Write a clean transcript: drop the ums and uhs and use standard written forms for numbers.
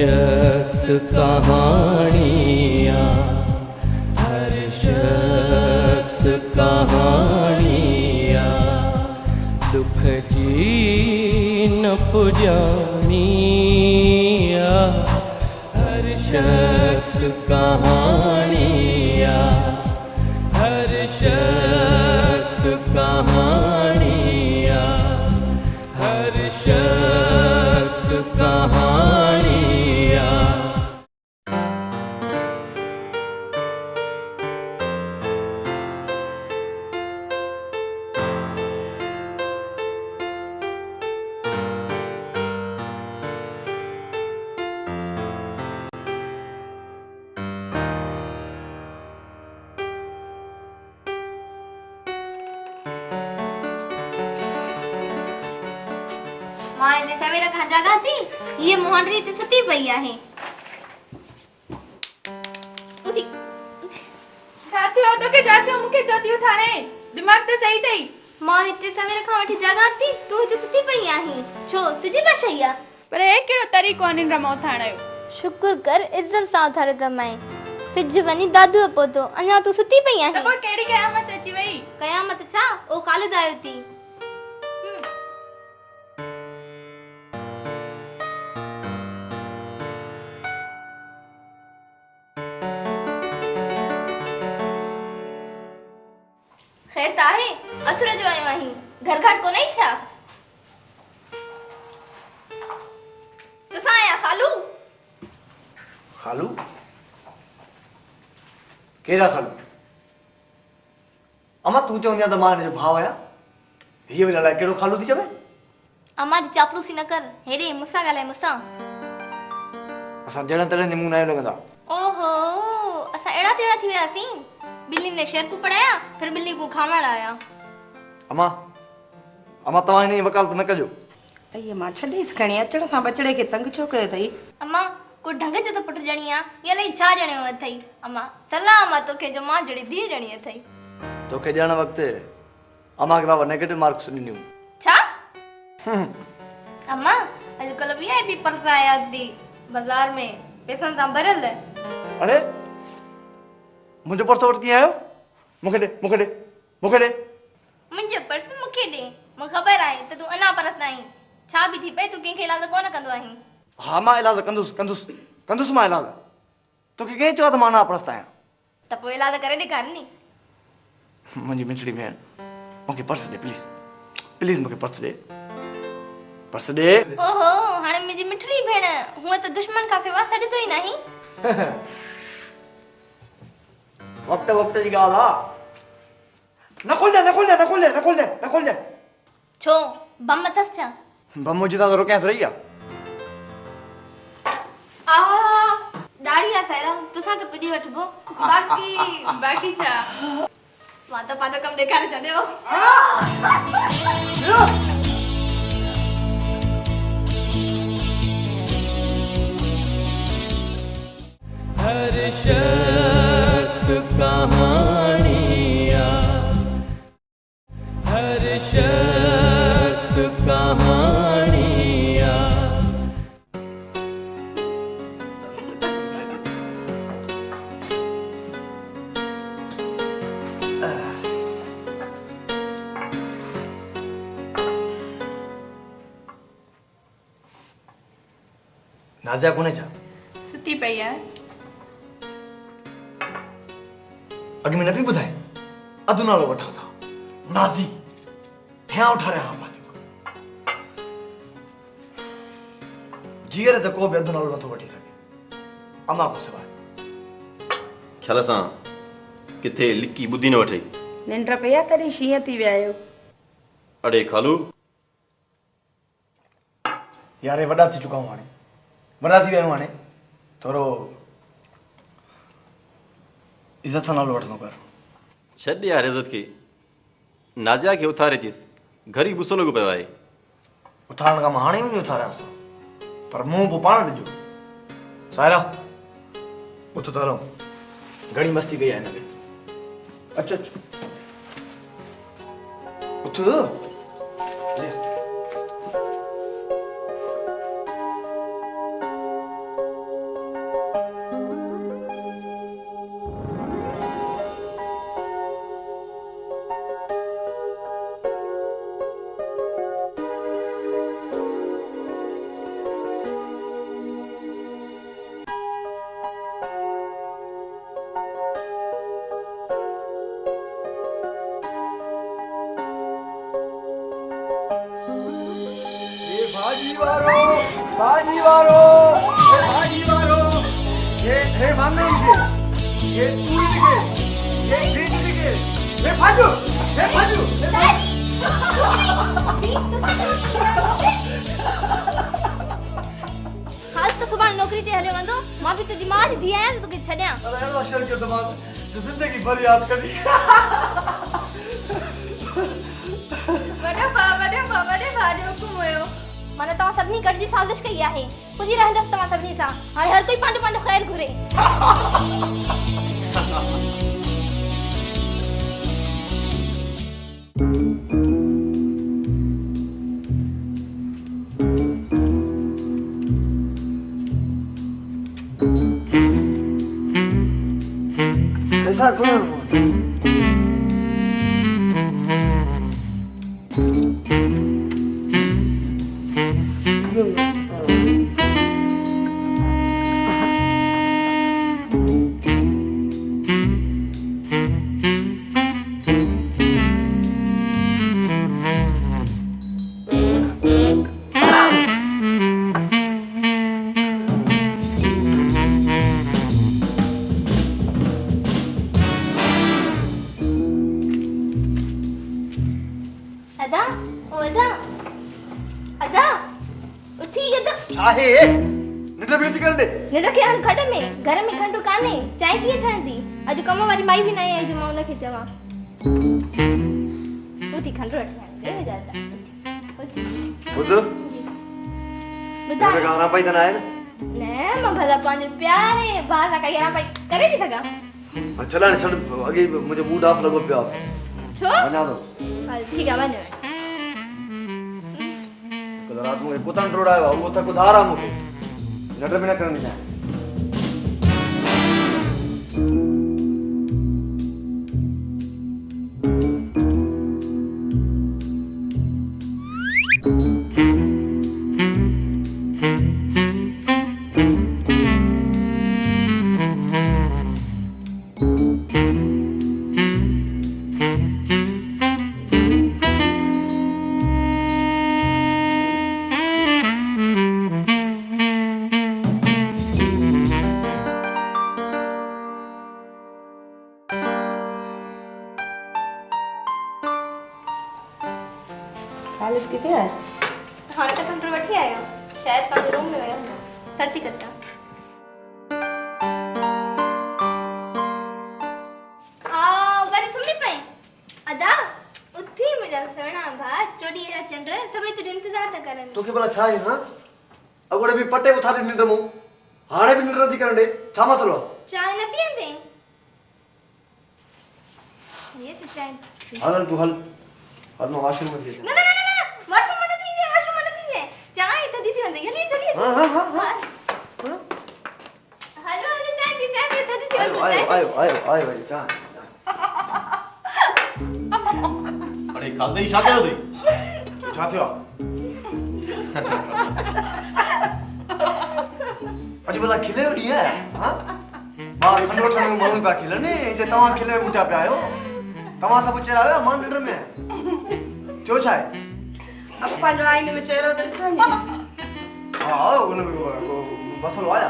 शख्स कहानियाँ, हर शख्स कहानियाँ, दुख जी न पुजानिया, हर शख्स कहानियाँ, हर शख्स कहानियाँ, हर शख्स कहानियाँ। मां इते सवेरा खां जगा थी, ये मोहनरी ते सुती पई आहे। उठी छाती हो तो के जाती हो मुके जोती उठाने दिमाग तो सही थई। मां इते सवेरा खां वठी जगा थी, तू इते सुती पई आहे छो तुजी बशैया? पर हे केड़ो तरीको अनिन रमो थाणयो। शुक्र कर इज्जत सां थारे त मैं सिज वनी दादू पोतो अना तू सुती पई आहे। त कोई केड़ी कयामत अची वई? कयामत छा ओ खालिद आयो थी। खैर ताहे असुर जो आयो आही घर घाट को नहीं छा तो साया खालू खालू केरा खालू अमा तू चवंदी त मां हिन जो भाउ आहियां हीअ वरी अलाए कहिड़ो खालू थी चवे। अम्मा जी चापलूसी न कर हेडे मुसा गाले मुसा असां जड़न तड़न जे मुंह न लॻंदा। ओहो असा एड़ा तेड़ा थी वियासी बिल्ली ने शेर को पढ़ाया फिर बिल्ली को खावण आया। अमा अमा तव्हां हिन जी वकालत न कजो। अయ్య मां छॾीस खणी अचण सां बचड़े खे तंग छो कयो अथई? अम्मा को ढंग जो तो पुट जणिया या लई छा जणियो अथई? अम्मा सलाम तोखे जो मां जड़ी धी जणी अथई। तोखे ॼण वक़्तु अमा खे बाबा नेगेटिव मार्क्स ॾिनियूं। छा अम्मा अॼुकल्ह वीआईपी पर्स आया थी बाज़ार में पैसनि सां भरियल। अरे मुंहिंजो पर्स वटि कीअं आयो? मूंखे ॾे मूंखे ॾे मूंखे ॾे। मुंहिंजो पर्स मूंखे ॾे मूंखे ख़बर आहे त तूं अञा परस आहीं छा बि थी पए तूं कंहिंखे इलाज कोन कंदो आहीं। हा मां इलाज कंदुसि कंदुसि कंदुसि मां इलाज। तोखे कंहिं चयो त मां नापरस्त आहियां? त पोइ इलाज करे ॾेखार नी। मुंहिंजी मिठड़ी भेण मूंखे पर्स ॾे प्लीज़ प्लीज़ मूंखे पर्स ॾे पर्स ॾे। ओहो हाणे मुंहिंजी मिठड़ी भेण हूअं त दुश्मन खां सिवा सॾंदो ई नहीं। वक़्त वक़्त जी ॻाल्हि आहे। न खोलजांइ न खोलजांइ न खोलजांइ न खोलजांइ न खोलजांइ। छो बम अथसि छा? बम हुजे त रोकियां थोरी आहे। आ ॾाढी आहे सायरा तोसां त पुॼी वठबो बाकी छा? मां त पंहिंजो कमु ॾेखारे छॾियो। हर शख्स कहानियाँ, हर शख्स कहानियाँ। नाज़िया कोन्हे छा? सुती पई आहे। अॻु में न पई ॿुधाए अधु नालो वठां सां नाज़ी थियां उठारियां हा पंहिंजो जीअर त को बि अधु नालो नथो वठी सघे अमा खां सवाइ। ख्याल सां किथे लिकी ॿुधी न वठई। निंड पई आहे तॾहिं शींहं थी विया आहियो। अड़े खालू यार वॾा थी चुका आहियूं हाणे वॾा थी विया आहियूं हाणे थोरो इज़त सां नालो वठंदो कर। छॾ यार इज़त खे नाज़िया खे उथारे अचीसि घर ई गुस्सो लॻो पियो आहे। उथारण खां मां हाणे ई वञी उथारियांसि थो पर मुंहुं पोइ पाण ॾिजो। सायरा उथ त हलो घणी मस्ती कई आहे हिन में। अच अच उथ। भाजी वारो हे वांगण के हे तूरी के हे भिंडी के हे भाजू हाल तो सुबह नौकरी ते हलियो वंदो मां भी तुझी मां दी आया तो के छड्या अरे अहिड़ो शर कयो दिमाग़ जो जिंदगी भर यादि कंदी वॾा भाउ जो हुकुम हुयो माने तव्हां सभिनी गॾिजी साज़िश कई आहे पुॼी रहंदसि तव्हां सभिनी सां हाणे हर कोई पंहिंजो पंहिंजो ख़ैर घुरे ऐसा कौन अदा ओ अदा अदा उथी अदा चाहे निंड भी थी करंदे निंड के हाणे खड में घर में खंडु काने चांहि कीअं ठहंदी अॼु कम वारी माई बि न आई जो मां उनखे चवां उथी खंडु वठी आणे दे दादा उथी बुध ॿुधाए मेरे गाना पाई तना है न मां भला पंहिंजे प्यारे भाउ सां कई यारा पई करे थी सघां ना चलाने छड़ अगे मुझे मूड ऑफ लगो पिया छो वना दो हल ठीकु आहे वञो कल रात में कुतन रोड़ायो वो तक उधारा मुके नटर में न करनी है खालिद किथे आहे हाणे त खंडु वठी आयो शायदि पंहिंजे रूम में वियो सर्दी कचा वरी सुम्ही पई अदा उथी मुंहिंजा सुहिणा भाउ चोॾीअ जा चंड सभई तुंहिंजो इंतज़ार था करनि तो के भला छा है हां अगोड़े भी पटे उथारे निंड मु हाणे भी निंड थी करंदे छा मसलो चांहि न पीअंदे ये तो चांहि हल तू हल मैं वॉशरूम में न वॉशरूम में थी जे चांहि थधी थी वंदी हली चलिए हां हेलो चांहि पी थधी थी वंदी आयो भाई चा अरे खाते ही छा कयो थी छा थियो अॼु भला खिले ॾींहुं आहे हां मां खंडु वठण में माण्हू पिया खिलनि हिते तव्हां खिले में मुंहिंजा पिया आहियो तव्हां सभु चेरा आहियो मां निंड में थियो छा आहे अब पंहिंजो आईने में चेहरो ॾिसो नी हा उन में मसलो आया